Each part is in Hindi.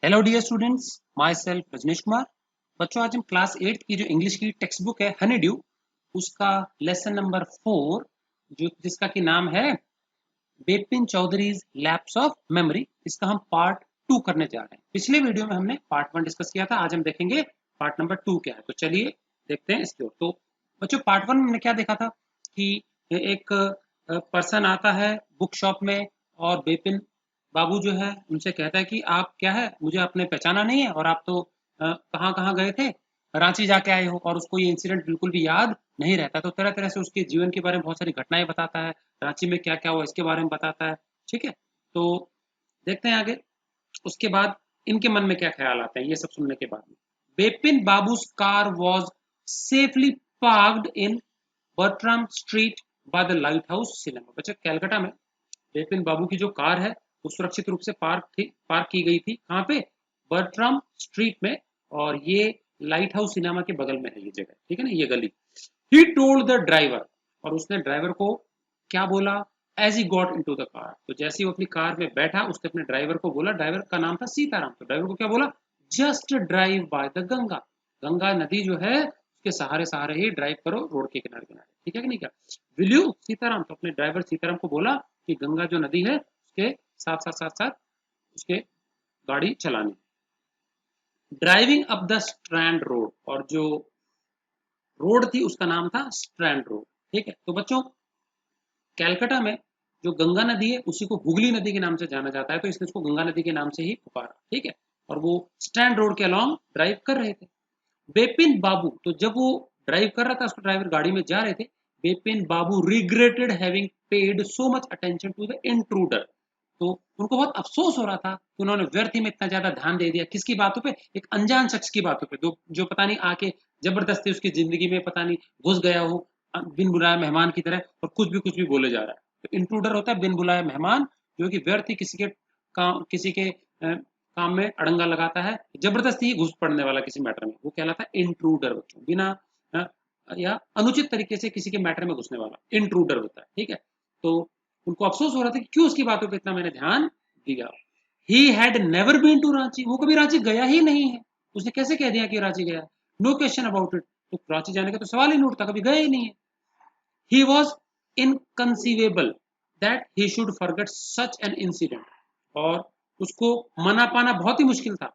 Hello dear students, myself Rajneesh Kumar. बच्चों, आज हम क्लास 8 की जो इंग्लिश की टेक्स्ट बुक है हनी ड्यू, उसका लेसन नंबर 4 जिसका कि नाम है Bipin Choudhury's lapse of memory, इसका हम पार्ट 2 करने जा रहे हैं। पिछले वीडियो में हमने पार्ट 1 डिस्कस किया था, आज हम देखेंगे पार्ट नंबर 2 क्या है। तो चलिए देखते हैं इसकी ओर। तो बच्चों, पार्ट 1 में हमने क्या देखा था कि एक पर्सन आता है बुक शॉप में और बिपिन बाबू जो है उनसे कहता है कि आप क्या है, मुझे आपने पहचाना नहीं है और आप तो कहाँ कहाँ गए थे, रांची जाके आए हो, और उसको ये इंसिडेंट बिल्कुल भी याद नहीं रहता। तो तरह तरह से उसके जीवन के बारे में बहुत सारी घटनाएं बताता है, रांची में क्या क्या हुआ इसके बारे में बताता है। ठीक है, तो देखते हैं आगे। उसके बाद इनके मन में क्या ख्याल आते हैं ये सब सुनने के बाद में। बिपिन बाबू's car was safely parked in Bertram street by the lighthouse cinema. बच्चे, कैलकाटा में बिपिन बाबू की जो कार है वो सुरक्षित रूप से पार्क की गई थी। कहाँ पे? बर्ट्राम स्ट्रीट में। और ये लाइट हाउस सिनेमा के बगल में है ये जगह, ठीक है ना, ये गली। ही टोल्ड द ड्राइवर, और उसने ड्राइवर को क्या बोला? As he got into the car, तो जैसे ही वो अपनी कार में बैठा उसने अपने ड्राइवर को बोला, ड्राइवर का नाम था सीताराम, तो ड्राइवर को क्या बोला? Just drive by the Ganga, Ganga नदी जो है उसके सहारे सहारे ही ड्राइव करो, रोड के किनारे किनारे, ठीक है कि नहीं? क्या विल यू सीताराम, तो अपने ड्राइवर सीताराम को बोला कि गंगा जो नदी है उसके साथ साथ उसके गाड़ी चलानी। Driving up the strand road, और जो रोड थी उसका नाम था स्ट्रैंड रोड। ठीक है, तो बच्चों कैलकाटा में जो गंगा नदी है उसी को हुगली नदी के नाम से जाना जाता है, तो इसने उसको गंगा नदी के नाम से ही पुकारा। ठीक है, और वो स्टैंड रोड के अलॉन्ग ड्राइव कर रहे थे। बिपिन बाबू, तो जब वो ड्राइव कर रहा था, उसको ड्राइवर गाड़ी में जा रहे थे, Bipin Babu regretted having paid so much attention to the intruder, तो उनको बहुत अफसोस हो रहा था कि उन्होंने व्यर्थ ही में इतना ज्यादा ध्यान दे दिया। किसकी बातों पे? एक अनजान शख्स की बातों पे, जो पता नहीं आके जबरदस्ती उसकी जिंदगी में पता नहीं घुस गया हो बिन बुलाए मेहमान की तरह, और कुछ भी बोले जा रहा है। तो इंट्रूडर होता है बिन बुलाए मेहमान, जो कि व्यर्थ ही किसी के काम में अड़ंगा लगाता है, जबरदस्ती ही घुस पड़ने वाला किसी मैटर में, वो कहलाता है इंट्रूडर बच्चों। बिना या अनुचित तरीके से किसी के मैटर में घुसने वाला इंट्रूडर होता है। ठीक है, तो उनको अफसोस हो रहा था कि क्यों उसकी बातों पे इतना मैंने ध्यान दिया। He had never been to Ranchi, वो कभी रांची गया ही नहीं है, उसने कैसे कह दिया कि रांची गया? नो क्वेश्चन अबाउट इट, तो रांची जाने का तो सवाल ही नहीं उठता, कभी गया ही नहीं है। He was inconceivable that he should forget such an incident, और उसको मना पाना बहुत ही मुश्किल था,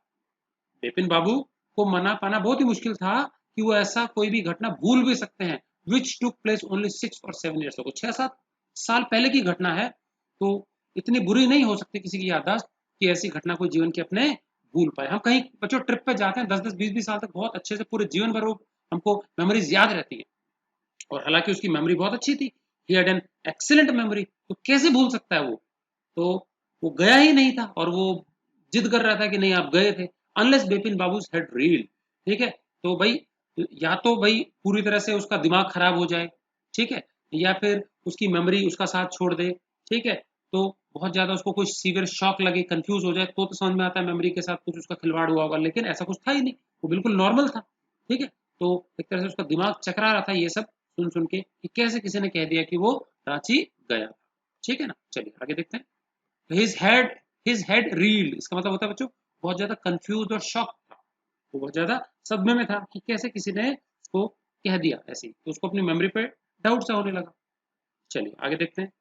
बिपिन बाबू को मना पाना बहुत ही मुश्किल था कि वो ऐसा कोई भी घटना भूल भी सकते हैं, विच टुक प्लेस ओनली 6 और 7 ईयर्स अगो, 6-7 साल पहले की घटना है, तो इतनी बुरी नहीं हो सकती किसी की याददाश्त कि ऐसी घटना कोई जीवन की अपने भूल पाए। हम कहीं बच्चों ट्रिप पे जाते हैं 10-10 20-20 साल तक, बहुत अच्छे से पूरे जीवन भर वो हमको मेमोरीज याद रहती है, और हालांकि उसकी मेमोरी बहुत अच्छी थी, he had an excellent memory, तो कैसे भूल सकता है वो? तो वो गया ही नहीं था और वो जिद कर रहा था कि नहीं आप गए थे, unless Bipin Babu had reel. ठीक है, तो भाई या तो भाई पूरी तरह से उसका दिमाग खराब हो जाए, ठीक है, या फिर उसकी मेमोरी उसका साथ छोड़ दे। ठीक है, तो बहुत ज्यादा उसको कुछ सीवियर शॉक लगे, कंफ्यूज हो जाए, तो समझ में आता है मेमोरी के साथ कुछ उसका खिलवाड़ हुआ होगा, लेकिन ऐसा कुछ था ही नहीं, वो बिल्कुल नॉर्मल था। ठीक है, तो एक तरह से उसका दिमाग चकरा रहा था ये सब सुन सुन के कि कैसे किसी ने कह दिया कि वो रांची गया। ठीक है ना, चलिए आगे देखते हैं। हिज हेड रील्ड, इसका मतलब होता है बच्चों बहुत ज्यादा कंफ्यूज और शॉक था, वो बहुत ज्यादा सदमे में था कि कैसे किसी ने उसको कह दिया ऐसे ही, तो उसको अपनी मेमोरी पे डाउट सा होने लगा। चलिए आगे देखते हैं।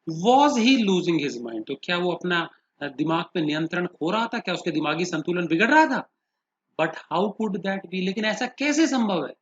Was he losing his mind, तो क्या वो अपना दिमाग पे नियंत्रण खो रहा था? क्या उसके दिमागी संतुलन बिगड़ रहा था? But how could that be, लेकिन ऐसा कैसे संभव है?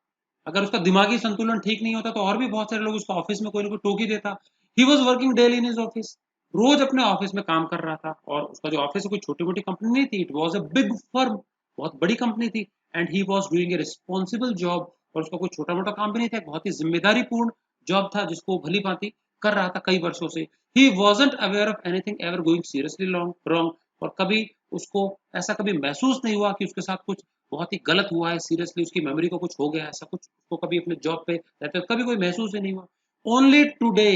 अगर उसका दिमागी संतुलन ठीक नहीं होता तो और भी बहुत सारे लोग उसको ऑफिस में कोई ना कोई टोक ही देता। He was working daily in his office, रोज अपने ऑफिस में काम कर रहा था, और उसका जो ऑफिस है कोई छोटी मोटी कंपनी नहीं थी, it was a big firm, बहुत बड़ी कंपनी थी। And he was doing a responsible job, और उसका कोई छोटा मोटा काम भी नहीं था, एक बहुत ही जिम्मेदारीपूर्ण जॉब था जिसको भली भांति कर रहा था कई वर्षों से। He wasn't aware of anything ever going seriously wrong, और कभी उसको ऐसा कभी महसूस नहीं हुआ कि उसके साथ कुछ बहुत ही गलत हुआ है, सीरियसली उसकी मेमोरी को कुछ हो गया, ऐसा कुछ उसको कभी अपने जॉब पे रहते कभी कोई महसूस ही नहीं हुआ। Only today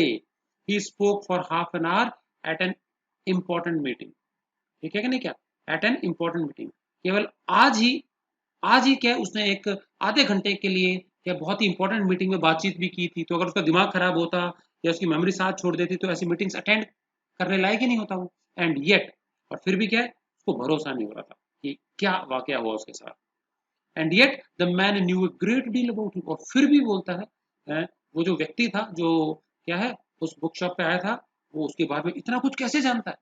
he spoke for half an hour at an important meeting, ठीक है कि नहीं? क्या एट एन इम्पोर्टेंट मीटिंग, केवल आज ही क्या उसने एक आधे घंटे के लिए क्या बहुत ही इंपॉर्टेंट मीटिंग में बातचीत भी की थी। तो अगर उसका दिमाग खराब होता या उसकी मेमोरी साथ छोड़ देती तो ऐसी मीटिंग्स अटेंड करने लायक ही नहीं होता वो। एंड येट, और फिर भी क्या है, उसको भरोसा नहीं हो रहा था कि क्या वाकया हुआ उसके साथ। And yet the man new a great deal about him, और फिर भी बोलता है वो जो व्यक्ति था जो क्या है उस बुक शॉप पे आया था, वो उसके बारे में इतना कुछ कैसे जानता है।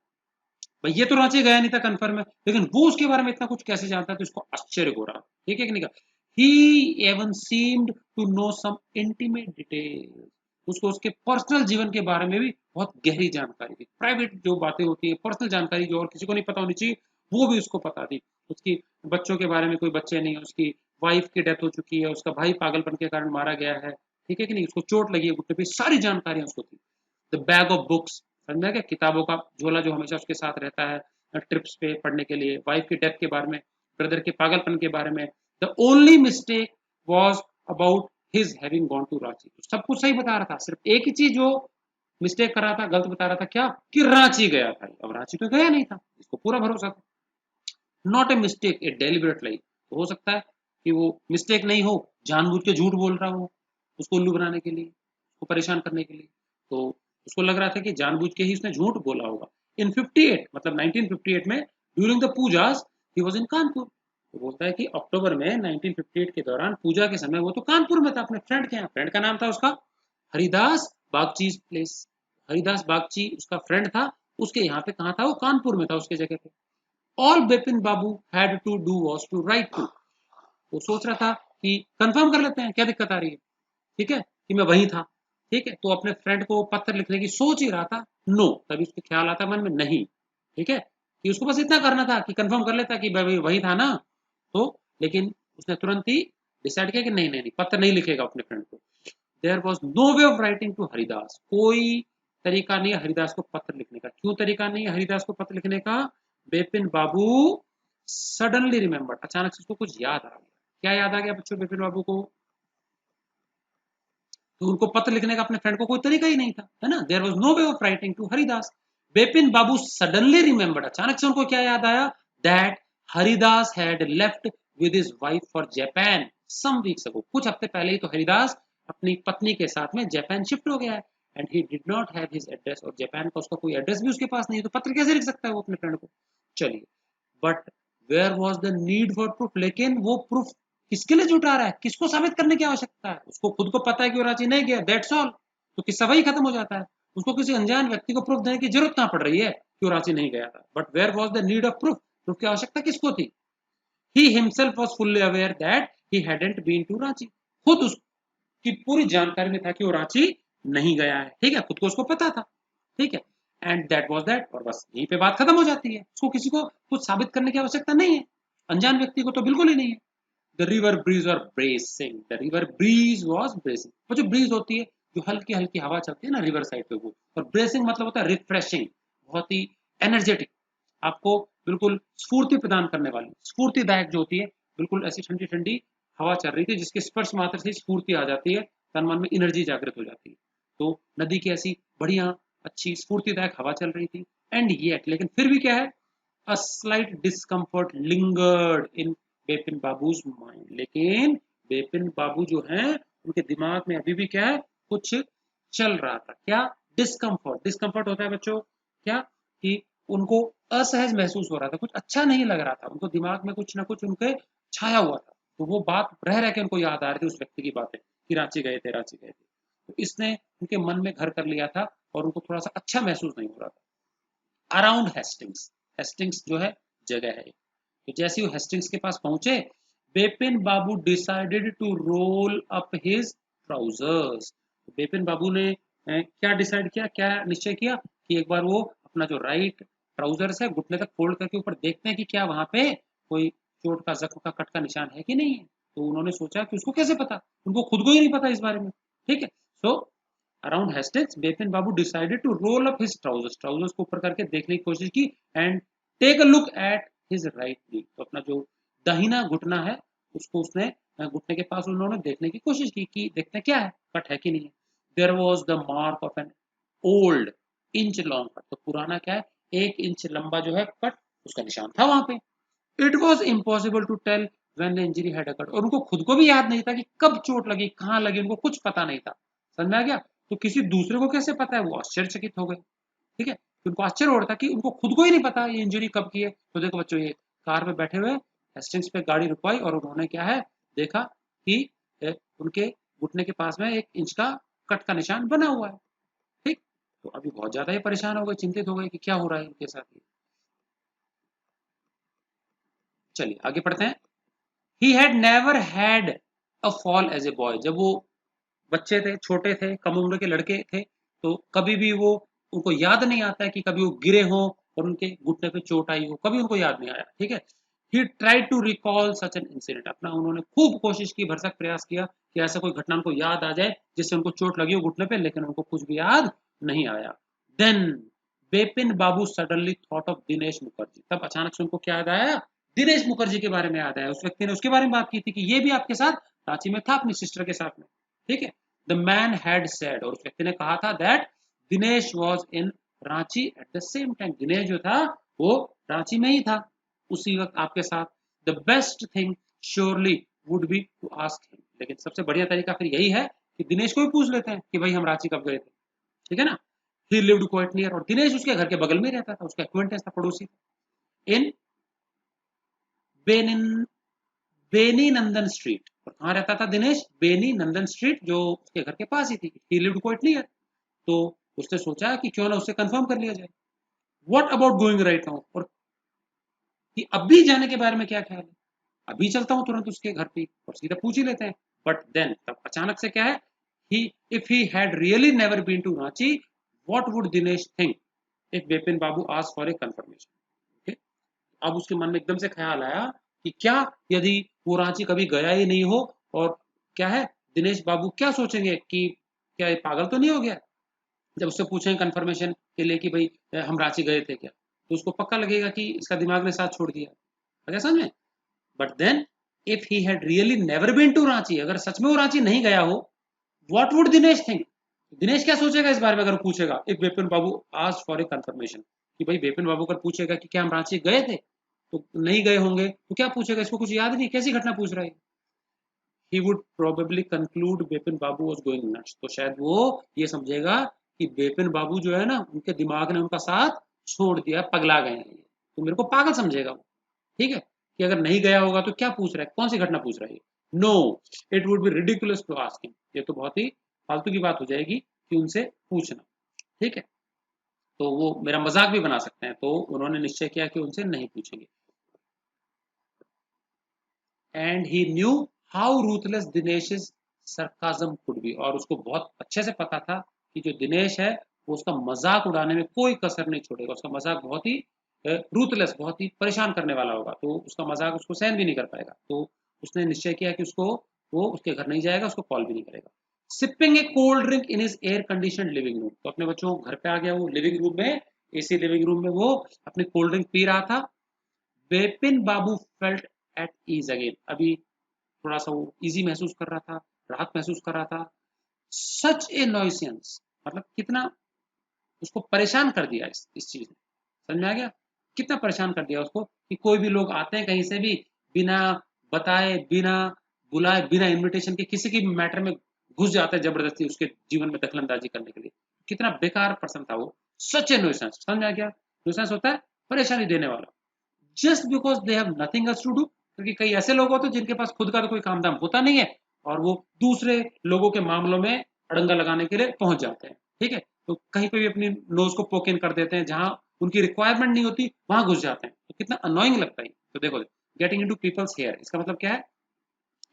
भाई ये तो रांची गया नहीं था कन्फर्म है, लेकिन वो उसके बारे में इतना कुछ कैसे जानता है, तो इसको आश्चर्य हो रहा। ठीक है कि नहीं कहा, he even seemed to know some intimate details, उसको उसके पर्सनल जीवन के बारे में भी बहुत गहरी जानकारी थी। प्राइवेट जो बातें होती है, पर्सनल जानकारी जो और किसी को नहीं पता होनी चाहिए, वो भी उसको पता थी। उसकी बच्चों के बारे में, कोई बच्चे नहीं है, उसकी वाइफ की डेथ हो चुकी है, उसका भाई पागलपन के कारण मारा गया है, ठीक है कि नहीं, उसको चोट लगी है घुटने पे, सारी जानकारियां उसको थी। द बैग ऑफ बुक्स, समझ में आ गया, किताबों का झोला जो हमेशा उसके साथ रहता है ट्रिप्स पे पढ़ने के लिए, वाइफ की डेथ के बारे में, ब्रदर के पागलपन के बारे में। The only mistake was about his having gone to Ranchi, सब कुछ सही बता रहा था, सिर्फ एक ही चीज जो मिस्टेक कर रहा था, गलत बता रहा था, क्या कि रांची गया था। अब रांची तो गया नहीं था, इसको पूरा भरोसा था। Not a mistake, a deliberate lie, तो हो सकता है कि वो मिस्टेक नहीं हो, जानबूझ के झूठ बोल रहा हो उसको उल्लू बनाने के लिए, उसको परेशान करने के लिए। तो उसको लग रहा था कि जानबूझ के ही उसने झूठ बोला होगा। इन 58 मतलब 1958 में during the Pooja's he was in Kanpur, तो बोलता है कि अक्टूबर में 1958 के दौरान पूजा के समय वो तो कानपुर में था अपने फ्रेंड के यहाँ। फ्रेंड का नाम था उसका हरिदास बागची प्लेस, हरिदास बागची उसका फ्रेंड था। उसके यहाँ पे कहाँ था, वो कानपुर में था उसके जगह पे। All Bipin Babu had to do was to write to, वो सोच रहा था कि कंफर्म कर लेते हैं क्या दिक्कत आ रही है, ठीक है, कि मैं वही था। ठीक है, तो अपने फ्रेंड को पत्र लिखने की सोच ही रहा था। नो, तभी उसके ख्याल आता मन में, नहीं, ठीक है, कि उसको बस इतना करना था कि कंफर्म कर लेता कि भाई वही था ना। तो लेकिन उसने तुरंत ही डिसाइड किया कि नहीं नहीं नहीं, पत्र नहीं लिखेगा अपने फ्रेंड को। There was no way of writing to Haridas, कोई तरीका नहीं है हरिदास को पत्र लिखने का। क्यों तरीका नहीं है हरिदास को पत्र लिखने का? बिपिन बाबू सडनली रिमेम्बर, अचानक से उसको कुछ याद आ गया। क्या याद आ गया बच्चों बिपिन बाबू को? तो उनको पत्र लिखने का अपने फ्रेंड को कोई तरीका ही नहीं था, है ना। There was no way of writing to Haridas. Bipin Babu suddenly remembered, अचानक से उनको क्या याद आया, that Haridas had left with his wife for Japan some weeks ago, कुछ हफ्ते पहले ही तो हरिदास अपनी पत्नी के साथ में जापान शिफ्ट हो गया है। And he did not have his address, और जापान का उसका कोई एड्रेस भी उसके पास नहीं है, तो पत्र कैसे लिख सकता है वो अपने फ्रेंड को? चलिए, but where was the need for proof, लेकिन वो प्रूफ किसके लिए जुटा रहा है, किसको साबित करने की आवश्यकता है? उसको खुद को पता है कि वो रांची नहीं गया, दैट्स ऑल, तो किस्सा वही खत्म हो जाता है। उसको किसी अनजान व्यक्ति को प्रूफ देने की जरूरत कहां पड़ रही है कि वो रांची नहीं गया था। But where was the need of proof, proof की आवश्यकता किसको थी? He himself was fully aware that he hadn't been to Ranchi, खुद उसकी पूरी जानकारी में था कि वो रांची नहीं गया है, ठीक है, खुद को उसको पता था, ठीक है। एंड दैट वॉज दैट, और बस यहीं पे बात खत्म हो जाती है, उसको किसी को कुछ साबित करने की आवश्यकता नहीं है, अनजान व्यक्ति को तो बिल्कुल ही नहीं है। द रिवर ब्रीज और bracing, the river breeze was bracing, वो जो ब्रीज होती है, जो हल्की हल्की हवा चलती है ना रिवर साइड पे, वो, और ब्रेसिंग मतलब होता है रिफ्रेशिंग, बहुत ही एनर्जेटिक, आपको बिल्कुल स्फूर्ति प्रदान करने वाली, स्फूर्तिदायक जो होती है, बिल्कुल ऐसी ठंडी ठंडी हवा चल रही थी जिसके स्पर्श मात्र से स्फूर्ति आ जाती है, तन मन में एनर्जी जागृत हो जाती है। तो नदी की ऐसी बढ़िया अच्छी स्फूर्तिदायक हवा चल रही थी। एंड येट, लेकिन फिर भी क्या है, a slight discomfort lingered in Bipin babus mind, लेकिन बिपिन बाबू जो हैं उनके दिमाग में अभी भी क्या है, कुछ चल रहा था। क्या? डिस्कम्फर्ट, डिस्कम्फर्ट होता है बच्चों क्या, कि उनको असहज महसूस हो रहा था, कुछ अच्छा नहीं लग रहा था, उनको दिमाग में कुछ ना कुछ उनके छाया हुआ था। तो वो बात रह रह के उनको याद आ रही थी, उस व्यक्ति की बातें, कि रांची गए थे, रांची गए थे। तो इसने उनके मन में घर कर लिया था और उनको थोड़ा सा अच्छा महसूस नहीं हो रहा था। अराउंड हेस्टिंग्स, हेस्टिंग्स जो है जगह है, तो जैसे ही वो हेस्टिंग्स के पास पहुंचे, Bipin Babu decided to roll up his trousers, Bipin Babu ने क्या डिसाइड किया, क्या निश्चय किया, कि एक बार वो अपना जो राइट ट्राउजर्स है घुटने तक फोल्ड करके ऊपर देखते हैं कि क्या वहां पे कोई चोट का, जख्म का, कट का निशान है कि नहीं है। तो उन्होंने सोचा कि उसको कैसे पता, उनको खुद को ही नहीं पता इस बारे में, ठीक है। So around Hastings Bipin Babu decided to roll up his trousers, trousers को ऊपर करके देखने की कोशिश की। And take a look at his right knee, तो अपना जो दाहिना घुटना है उसको उसने घुटने के पास उन्होंने देखने की कोशिश की कि देखते हैं क्या है, कट है कि नहीं है। There was the mark of an old inch long cut, तो पुराना क्या है, 1 इंच लंबा जो है कट, उसका निशान था वहां पे। It was impossible to tell when the injury had occurred, और उनको खुद को भी याद नहीं था कि कब चोट लगी, कहाँ लगी, उनको कुछ पता नहीं था। समझ में आ गया? तो किसी दूसरे को कैसे पता है, वो आश्चर्यचकित हो गए, ठीक है। कि उनको आश्चर्य हो रहा था कि उनको खुद को ही नहीं पता ये इंजरी कब की है। तो देखो बच्चों, ये कार पे बैठे हुए हेस्टिंग्स पे गाड़ी रुकवाई और उन्होंने क्या है देखा कि उनके घुटने के पास में 1 इंच का कट का निशान बना हुआ है। ठीक, तो अभी बहुत ज्यादा ही परेशान हो गए, चिंतित हो गए कि क्या हो रहा है इनके साथ। चलिए आगे पढ़ते हैं। He had never had a fall as a boy. जब वो बच्चे थे, छोटे थे, कम उम्र के लड़के थे, तो कभी भी वो उनको याद नहीं आता है कि कभी वो गिरे हों और उनके घुटने पे चोट आई हो, कभी उनको याद नहीं आया। ठीक है, he tried to recall such an incident. अपना उन्होंने खूब कोशिश की, भरसक प्रयास किया कि ऐसा कोई घटना उनको याद आ जाए जिससे उनको चोट लगी हो घुटने पे, लेकिन उनको कुछ भी याद नहीं आया। Then Bipin Babu suddenly thought of Dinesh Mukherjee. तब अचानक से उनको क्या याद आया? दिनेश मुखर्जी के बारे में याद आया। उस व्यक्ति ने उसके बारे में बात की थी कि ये भी आपके साथ रांची में था अपनी सिस्टर के साथ में। ठीक है, द मैन हैड सेड, और उस व्यक्ति ने कहा था that Dinesh was in Ranchi at the same time. Dinesh जो था वो रांची में ही था उसी वक्त आपके साथ। The best thing surely would be to ask him. लेकिन सबसे बढ़िया तरीका फिर यही है कि दिनेश को भी पूछ लेते हैं कि भाई हम रांची कब गए थे। ठीक है ना, ही लिव्ड क्वाइट नियर, और दिनेश उसके घर के बगल में रहता था, उसका एक्वेंटेंस था, पड़ोसी। इन बेनिन बेनी नंदन स्ट्रीट। और कहाँ रहता था दिनेश? बेनी नंदन स्ट्रीट, जो उसके घर के पास ही थी। ही लिव्ड क्वाइट नियर। तो उसने सोचा कि क्यों ना उससे कंफर्म कर लिया जाए। What about going right now, और कि अभी जाने के बारे में क्या ख्याल है? अभी चलता हूँ तुरंत उसके घर पे और सीधा पूछ ही लेते हैं। बट देन तब अचानक से क्या है, he if he had really never been to Ranchi, what would Dinesh think if Bipin Babu ask for a confirmation. अब उसके मन में एकदम से ख्याल आया कि क्या यदि वो रांची कभी गया ही नहीं हो, और क्या है दिनेश बाबू क्या सोचेंगे कि क्या ये पागल तो नहीं हो गया जब उससे पूछेंगे कंफर्मेशन के लिए कि भाई हम रांची गए थे क्या, तो उसको पक्का लगेगा कि इसका दिमाग ने साथ छोड़ दिया। अगर समझ में। But then if he had really never been to Ranchi, अगर सच में वो रांची नहीं गया हो, what would Dinesh think, Dinesh क्या सोचेगा इस बारे में अगर वो पूछेगा if Bipin Babu ask for a confirmation, कि भाई बिपिन बाबू अगर पूछेगा कि क्या हम रांची गए थे, तो नहीं गए होंगे तो क्या पूछेगा, इसको कुछ याद नहीं, कैसी घटना पूछ रहा है। He would probably conclude Bipin Babu was going nuts. तो शायद वो ये समझेगा कि बिपिन बाबू जो है ना, उनके दिमाग ने उनका साथ छोड़ दिया, पगला गए हैं ये, तो मेरे को पागल समझेगा वो। ठीक है, कि अगर नहीं गया होगा तो क्या पूछ रहा है, कौन सी घटना पूछ रहा है। No, it would be ridiculous to ask him. ये तो बहुत ही फालतू की बात हो जाएगी कि उनसे पूछना। ठीक है, तो वो मेरा मजाक भी बना सकते हैं, तो उन्होंने निश्चय किया कि उनसे नहीं पूछेंगे। And he knew how ruthless Dinesh sarcasm could be, और उसको बहुत अच्छे से पता था कि जो दिनेश है वो उसका मजाक उड़ाने में कोई कसर नहीं छोड़ेगा। उसका मजाक बहुत ही रूथलेस, बहुत ही परेशान करने वाला होगा, तो उसका मजाक उसको सहन भी नहीं कर पाएगा। तो उसने निश्चय किया कि उसको वो उसके घर नहीं जाएगा, उसको कॉल भी नहीं करेगा। Sipping A cold drink in his air condition living room, तो अपने बच्चों घर पे आ गया वो लिविंग रूम में, एसी लिविंग रूम में वो अपनी कोल्ड ड्रिंक पी रहा था। बेपिन बाबू फेल्ट एट ईज अगेन। अभी थोड़ा सा वो इजी महसूस कर रहा था, राहत महसूस कर रहा था। सच ए नॉइसेंस, मतलब कितना उसको परेशान कर दिया इस चीज ने। समझ में आ गया कितना परेशान कर दिया उसको, कि कोई भी लोग आते हैं कहीं से भी, बिना बताए, बिना बुलाए, बिना इनविटेशन के किसी की मैटर में घुस जाते हैं जबरदस्ती उसके जीवन में दखलंदाजी करने के लिए। कितना बेकार पर्सन था वो। सच ए न्यूसेंस, समझ में आ गया। न्यूसेंस होता है परेशानी देने वाला। Just because they have nothing else to do, क्योंकि कई ऐसे लोग होते हैं जिनके पास खुद का तो कोई काम धाम होता नहीं है, और वो दूसरे लोगों के मामलों में अड़ंगा लगाने के लिए पहुंच जाते हैं। ठीक है, तो कहीं पे भी अपनी नोज को पोक इन कर देते हैं, जहां उनकी रिक्वायरमेंट नहीं होती वहां घुस जाते हैं। तो कितना अनोइंग लगता है। तो देखो, गेटिंग इनटू पीपल्स हेयर, इसका मतलब क्या है,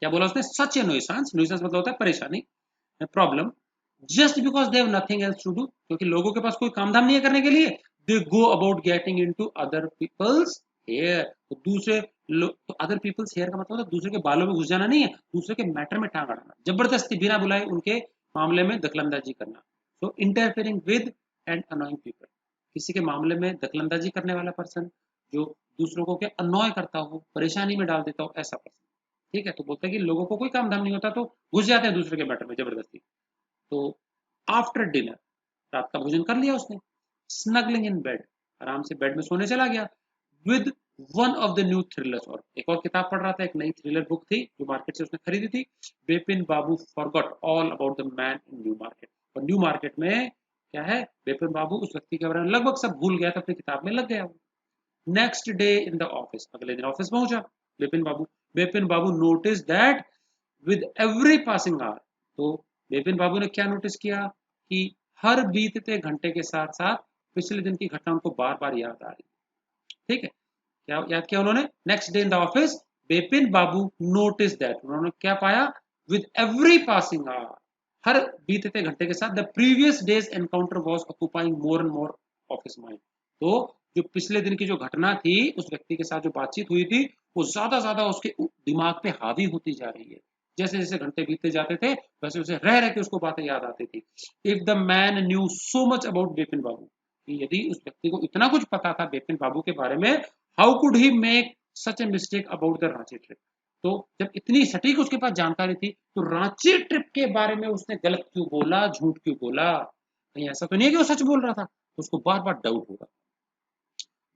क्या बोला उसने? सच ए नुइसेंस। नुइसेंस मतलब होता है परेशानी, problem. Just because they have nothing else to do, क्योंकि लोगों के पास कोई काम धाम नहीं है करने के लिए, they go about getting into other people's hair. तो दूसरे लोग, तो अदर पीपल्स हेयर का मतलब होता है दूसरे के बालों में घुस जाना नहीं है, दूसरे के मैटर में टांग अड़ाना, जबरदस्ती बिना बुलाए उनके मामले में दखलंदाजी करना। So interfering with and annoying people, किसी के मामले में दखलंदाजी करने वाला पर्सन, जो दूसरों को क्या अनॉय करता हो, परेशानी में डाल देता हो, ऐसा पर्सन। ठीक है, तो बोलते हैं कि लोगों को कोई काम धाम नहीं होता तो घुस जाते हैं दूसरे के मैटर में जबरदस्ती। तो आफ्टर डिनर, रात का भोजन कर लिया उसने, स्नगलिंग इन बेड, आराम से बेड में सोने चला गया, with one of the new thrillers, और एक और किताब पढ़ रहा था, एक नई थ्रिलर बुक थी जो मार्केट से उसने खरीदी थी। Bipin Babu forgot all about the man in New Market, और न्यू मार्केट में क्या है, विपिन बाबू उस व्यक्ति के बारे में लगभग सब भूल गया था, अपनी किताब में लग गया वो। Next day in the office, अगले दिन ऑफिस पहुंचा Bipin Babu notice that with every passing hour, तो विपिन बाबू ने क्या नोटिस किया कि हर बीतते घंटे के साथ साथ पिछले दिन की घटना उनको बार बार याद आ रही। ठीक है, क्या याद किया उन्होंने, next day in the office Vipin Babu notice that, उन्होंने क्या पाया, विद एवरी पासिंग आवर, हर बीतते घंटे के साथ the previous days encounter was occupying more and more of his mind, तो जो पिछले दिन की जो घटना थी उस व्यक्ति के साथ जो बातचीत हुई थी वो ज्यादा उसके दिमाग पे हावी होती जा रही है। जैसे जैसे घंटे बीतते जाते थे वैसे वैसे रह के उसको बातें याद आती थी। If the man knew so much about Bipin Babu, यदि उस व्यक्ति को इतना कुछ पता था बिपिन बाबू के बारे में, how could he make such a mistake about the Ranchi trip, तो जब इतनी सटीक उसके पास जानकारी थी तो रांची ट्रिप के बारे में उसने गलत क्यों बोला, झूठ क्यों बोला, कहीं ऐसा तो नहीं है कि वो सच बोल रहा था, तो उसको बार बार डाउट होगा।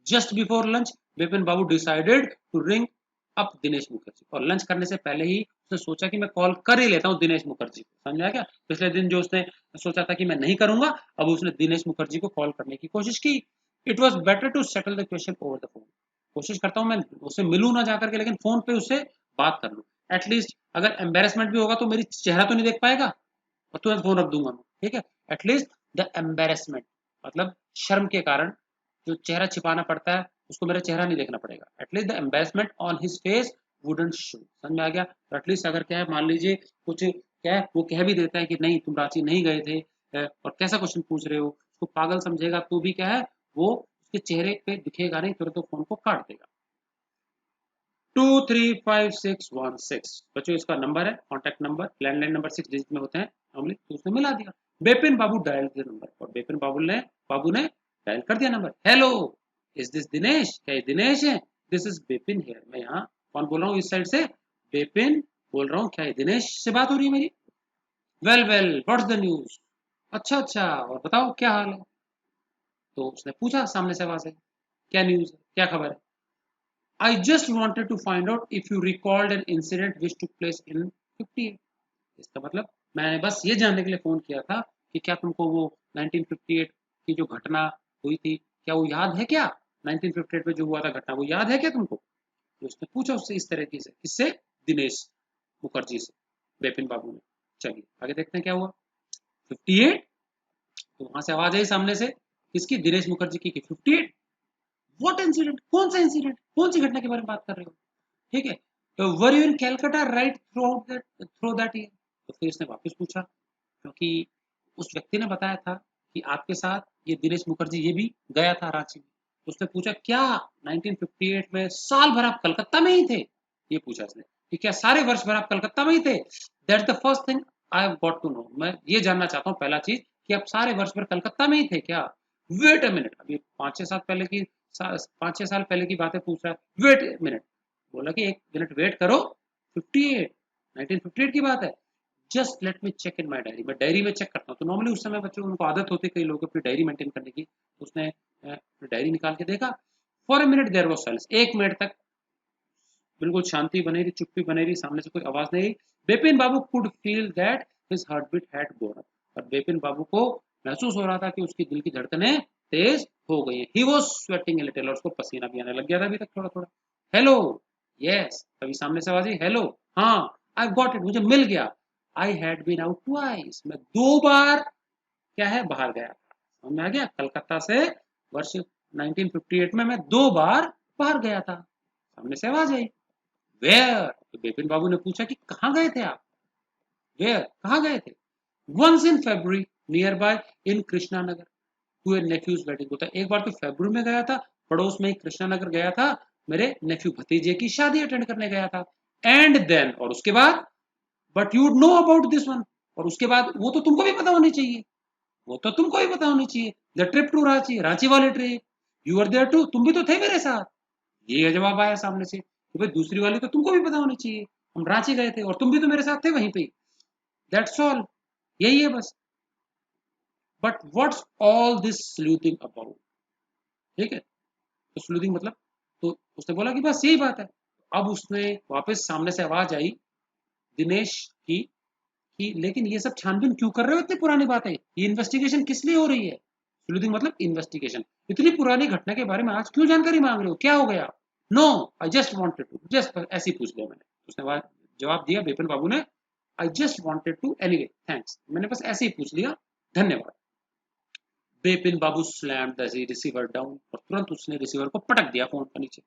Just before lunch Bipin Babu decided to ring up Dinesh Mukherjee, और लंच करने से पहले ही उसने सोचा कि मैं कॉल कर ही लेता हूँ दिनेश मुखर्जी को, समझ आया क्या, पिछले दिन जो उसने सोचा था कि मैं नहीं करूंगा, अब उसने दिनेश मुखर्जी को कॉल करने की कोशिश की। It was better to settle the question over the phone, कोशिश करता हूँ मैं उससे मिलूं ना जाकर के, लेकिन फोन पे उससे बात कर लूं, एटलीस्ट अगर एम्बेरसमेंट भी होगा तो मेरी चेहरा तो नहीं देख पाएगा और तुरंत फोन रख दूंगा मैं, ठीक है, एटलीस्ट द एम्बेरसमेंट, मतलब शर्म के कारण जो चेहरा छिपाना पड़ता है उसको मेरा चेहरा नहीं देखना पड़ेगा, at least the embarrassment on his face wouldn't show, समझ में आ गया, एटलीस्ट अगर क्या है मान लीजिए कुछ क्या है वो कह भी देता है कि नहीं तुम रांची नहीं गए थे और कैसा क्वेश्चन पूछ रहे हो, उसको पागल समझेगा तो भी क्या है वो उसके चेहरे पे दिखेगा नहीं, तुरंत तो फोन को काट देगा। 235616 बच्चों इसका नंबर है, contact number, landline number 6 digit में होते हैं नॉर्मली, तो उसने मिला दिया। बेपिन बाबू डायल दिया नंबर, और बेपिन बाबू ने डायल कर दिया number. Hello, is this Dinesh, क्या ये दिनेश है, दिस इज बेपिन हियर, मैं यहाँ कौन बोल रहा हूँ इस साइड से, बेपिन बोल रहा हूँ, क्या ये दिनेश से बात हो रही है मेरी, well well what's the news, अच्छा और बताओ क्या हाल है, तो उसने पूछा सामने से आवाज है, क्या न्यूज है, क्या खबर है, I just wanted to find out if you recalled an incident which took place in 58, इसका मतलब मैंने बस ये जानने के लिए फोन किया था कि क्या तुमको वो 1958 की जो घटना हुई थी क्या वो याद है क्या, 1958 में जो हुआ था घटना वो याद है क्या तुमको, तो उसने पूछा उससे इस तरीके से, किससे, दिनेश मुखर्जी से, बिपिन बाबू ने। चलिए आगे देखते हैं क्या हुआ। 58, तो वहां से आवाज आई सामने से, किसकी, दिनेश मुखर्जी की 58, व्हाट इंसिडेंट, कौन सा इंसिडेंट, कौन सी घटना के बारे में बात कर रहे हो, ठीक है, तो were you in Calcutta right through that year, तो फिर इसने वापस पूछा, क्योंकि उस व्यक्ति ने बताया था कि आपके साथ ये दिनेश मुखर्जी ये भी गया था रांची में, तो उसने पूछा क्या 1958 में साल भर आप कलकत्ता में ही थे, ये पूछा इसने कि क्या सारे वर्ष भर आप कलकत्ता में ही थे, that's the first thing I have got to know, मैं ये जानना चाहता हूँ पहला चीज कि आप सारे वर्ष भर कलकत्ता में ही थे क्या, वेट अ मिनट, अभी 5-6 साल पहले की 5-6 साल पहले की बातें पूछ रहा है, वेट अ मिनट, बोला कि 1 मिनट वेट करो, 58 1958 की बात है, just let me check in my diary, मैं डायरी में चेक करता हूँ, तो नॉर्मली उस समय बच्चों उनको आदत होती है कई लोगों की डायरी मेंटेन करने की, तो उसने डायरी निकाल के देखा, for a minute there was silence, 1 minute तक बिल्कुल शांति बनी रही, चुप्पी बनी रही, सामने से कोई आवाज नहीं आई। Bipin Babu could feel that his heartbeat had gone up, और बिपिन बाबू को महसूस हो रहा था कि उसकी दिल की धड़कनें तेज हो गई हैं, he was sweating a little, और उसको पसीना भी आने लग गया था अभी तक थोड़ा थोड़ा। हेलो, यस, तभी सामने से आवाज आई, हेलो, हाँ, आई गॉट इट, मुझे मिल गया, I had been out twice, मैं 2 बार क्या है बाहर गया था, समझ में आ गया, कलकत्ता से वर्ष 1958 में मैं 2 बार बाहर गया था, सामने से आवाज आई, वेयर, तो बिपिन बाबू ने पूछा कि कहाँ गए थे आप, वेयर, कहाँ गए थे, once in February near by in Krishna Nagar to a nephew's wedding, होता है एक बार तो फरवरी में गया था, पड़ोस में ही कृष्णा नगर गया था, मेरे नेफ्यू भतीजे की शादी अटेंड करने गया था, एंड देन, और उसके बाद, but you know about this one, और उसके बाद वो तो तुमको भी पता होनी चाहिए, वो तो तुमको भी पता होनी चाहिए, the trip to Ranchi, Ranchi वाली trip, you are there too, तुम भी तो थे मेरे साथ, ये जवाब आया सामने से कि भाई दूसरी वाली तो तुमको भी पता होनी चाहिए, हम रांची गए थे और तुम भी तो मेरे साथ थे वहीं पे, दैट्स ऑल, यही है बस, but what's all this sleuthing about, ठीक है, तो स्लूथिंग मतलब, तो उसने बोला कि बस यही बात है। अब उसने वापस सामने से आवाज आई दिनेश की कि लेकिन ये सब छानबीन क्यों कर रहे हो, इतनी पुरानी बातें, ये इन्वेस्टिगेशन किस लिए हो रही है? स्लूथिंग मतलब इन्वेस्टिगेशन, इतनी पुरानी घटना के बारे में आज क्यों जानकारी मांग रहे हो, क्या हो गया? No, I just wanted to, जस्ट ऐसे ही पूछ लिया मैंने। उसने जवाब दिया बिपिन बाबू ने, I just wanted to anyway thanks, मैंने बस ऐसे ही पूछ लिया, धन्यवाद। Bipin Babu slammed the receiver down, और तुरंत उसने रिसीवर को पटक दिया फोन के नीचे,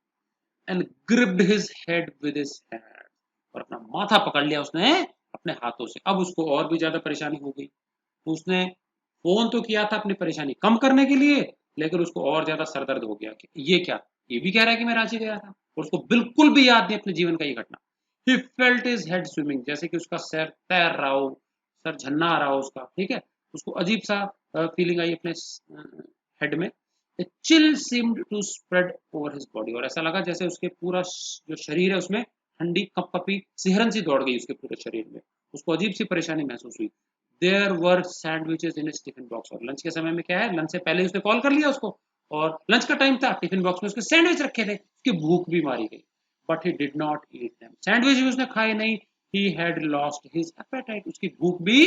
and gripped his head with his hand, और अपना माथा पकड़ लिया उसने अपने हाथों से। अब उसको और भी ज्यादा परेशानी हो गई। तो उसने फोन तो किया था अपनी परेशानी कम करने के लिए, लेकिन उसको और ज्यादा सरदर्द हो गया कि ये क्या, ये भी कह रहा है कि मैं रांची गया था, और उसको बिल्कुल भी याद नहीं अपने जीवन का ये घटना। He felt his head swimming, जैसे कि उसका सर तैर रहा हो, सर झन्ना आ रहा हो उसका, ठीक है। उसको अजीब सा फीलिंग आई अपने हेड में। Chill seemed to spread over his body, और ऐसा लगा जैसे उसके पूरा जो शरीर है उसमें ठंडी कपकपी सिहरन सी दौड़ गई उसके पूरे शरीर में। उसको अजीब सी परेशानी महसूस हुई। There were sandwiches in his tiffin box, और लंच के समय में क्या है, लंच से पहले उसने कॉल कर लिया उसको, और लंच का टाइम था, टिफिन बॉक्स में उसके सैंडविच रखे थे, उसकी भूख भी मारी गई। But he did not eat them, sandwich भी उसने खाए नहीं। He had lost his appetite, उसकी भूख भी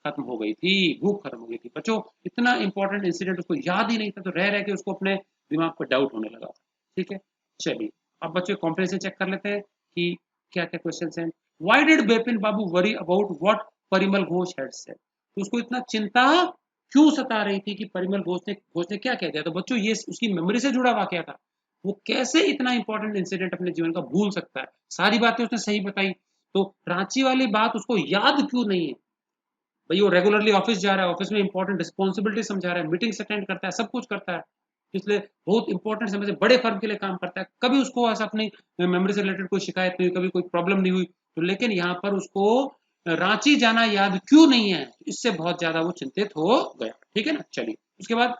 खत्म हो गई थी, भूख खत्म हो गई थी। बच्चों, इतना इंपॉर्टेंट इंसिडेंट उसको याद ही नहीं था, तो रह रह के उसको अपने दिमाग पर डाउट होने लगा। ठीक है, चलिए अब बच्चों कॉम्प्रिहेंशन चेक कर लेते हैं कि क्या क्या क्वेश्चन हैं। Why did Bipin Babu worry about what Parimal Ghosh had said, तो उसको इतना चिंता क्यों सता रही थी कि परिमल घोष ने क्या कह दिया। तो बच्चों ये उसकी मेमोरी से जुड़ा वाकया था। वो कैसे इतना इंपॉर्टेंट इंसिडेंट अपने जीवन का भूल सकता है, सारी बातें उसने सही बताई, तो रांची वाली बात उसको याद क्यों नहीं है? भाई वो रेगुलरली ऑफिस जा रहा है, ऑफिस में इंपॉर्टेंट रिस्पॉन्सिबिलिटी समझा रहा है, मीटिंग्स अटेंड करता है, सब कुछ करता है, इसलिए बहुत इंपॉर्टेंट समय से बड़े फर्म के लिए काम करता है, कभी उसको ऐसा अपनी मेमोरी से रिलेटेड कोई शिकायत नहीं हुई, कभी कोई प्रॉब्लम नहीं हुई। तो लेकिन यहाँ पर उसको रांची जाना याद क्यों नहीं है, इससे बहुत ज्यादा वो चिंतित हो गया। ठीक है ना, चलिए उसके बाद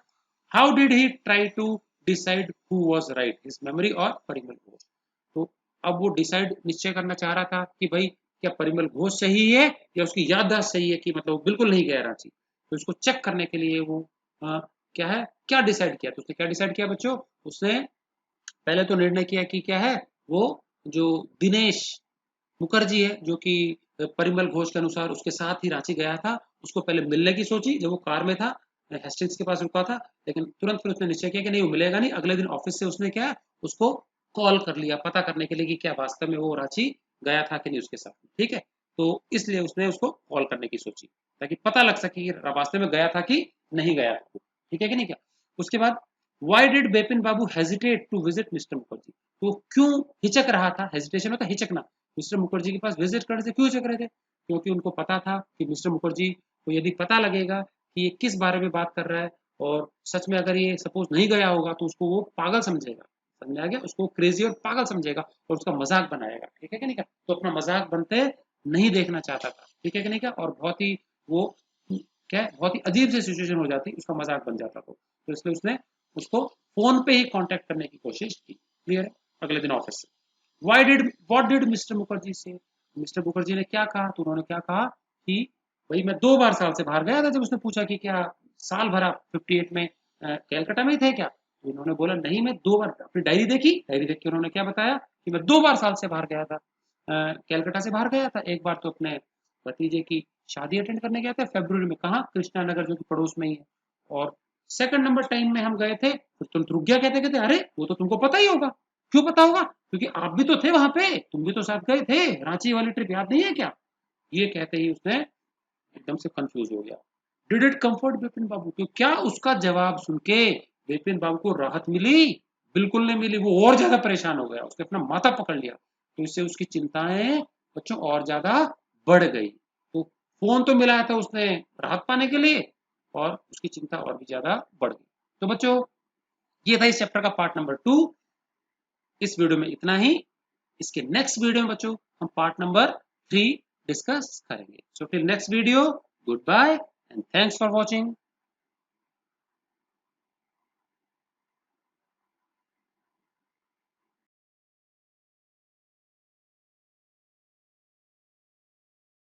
how did he try to decide who was right, his memory और परिमल घोष। तो अब वो डिसाइड निश्चय करना चाह रहा था कि भाई क्या परिमल घोष सही है या उसकी याददाश्त सही है, कि मतलब वो बिल्कुल नहीं गया रांची। तो इसको चेक करने के लिए वो क्या है, क्या डिसाइड किया, तो उसने क्या डिसाइड किया बच्चों, उसने पहले तो निर्णय किया कि क्या है, वो जो दिनेश मुखर्जी है, जो कि परिमल घोष के अनुसार उसके साथ ही रांची गया था, उसको पहले मिलने की सोची जब वो कार में था, हेस्टिंग्स के पास रुका था, लेकिन तुरंत फिर उसने निश्चय किया कि नहीं वो मिलेगा नहीं। अगले दिन ऑफिस से उसने क्या उसको कॉल कर लिया पता करने के लिए कि क्या वास्तव में वो रांची गया था कि नहीं उसके साथ। ठीक है, तो इसलिए उसने उसको कॉल करने की सोची ताकि पता लग सके कि वास्तव में गया था कि नहीं गया था। ठीक है कि नहीं क्या। उसके बाद why did Bipin Babu hesitate to visit mister Mukherjee, तो क्यों हिचक रहा था, हेजिटेशन होता है हिचकना, मिस्टर मुखर्जी के पास विजिट करने से क्यों हिचक रहे थे? क्योंकि उनको पता था कि मिस्टर मुखर्जी को यदि पता लगेगा कि ये किस बारे में बात कर रहा है, और सच में अगर ये सपोज नहीं गया होगा तो उसको वो पागल समझेगा, समझ में आ गया, उसको क्रेजी और पागल समझेगा और उसका मजाक बनाएगा। ठीक है कि नहीं क्या, तो अपना मजाक बनते नहीं देखना चाहता था। ठीक है कि नहीं क्या, और बहुत ही वो क्या बहुत ही अजीब सी सिचुएशन हो जाती, उसका मजाक बन जाता। तो इसलिए उसने उसको फोन पे ही कांटेक्ट करने की कोशिश की। क्लियर है, अगले दिन ऑफिस से why did what did mister Mukherjee से, मिस्टर मुखर्जी ने क्या कहा, तो उन्होंने क्या कहा कि भाई मैं 2 बार साल से बाहर गया था। जब उसने पूछा कि क्या साल भरा 58 में कैलकाटा में ही थे क्या, तो उन्होंने बोला नहीं मैं 2 बार, अपनी डायरी देखी, डायरी देख के उन्होंने क्या बताया कि मैं 2 बार साल से बाहर गया था, कैलकाटा से बाहर गया था। एक बार तो अपने भतीजे की शादी अटेंड करने गया था फरवरी में, कहा कृष्णा नगर जो कि पड़ोस में ही है, और सेकंड नंबर टाइम में हम गए थे फिर तुम रुक गया, कहते कहते अरे वो तो तुमको पता ही होगा। क्यों पता होगा, क्योंकि आप भी तो थे वहां पे, तुम भी तो साथ गए थे, रांची वाली ट्रिप याद नहीं है क्या। ये कहते ही उसने एकदम से कंफ्यूज हो गया। डिड इट कंफर्ट बिपिन बाबू, तो क्या उसका जवाब सुन के बिपिन बाबू को राहत मिली? बिल्कुल नहीं मिली, वो और ज्यादा परेशान हो गया, उसने अपना माथा पकड़ लिया। तो इससे उसकी चिंताएं बच्चों और ज्यादा बढ़ गई। तो फोन तो मिलाया था उसने राहत पाने के लिए, और उसकी चिंता और भी ज्यादा बढ़ गई। तो बच्चों ये था इस चैप्टर का पार्ट नंबर 2। इस वीडियो में इतना ही। इसके नेक्स्ट वीडियो में बच्चों हम पार्ट नंबर 3 डिस्कस करेंगे। So till next video, good bye and thanks for watching.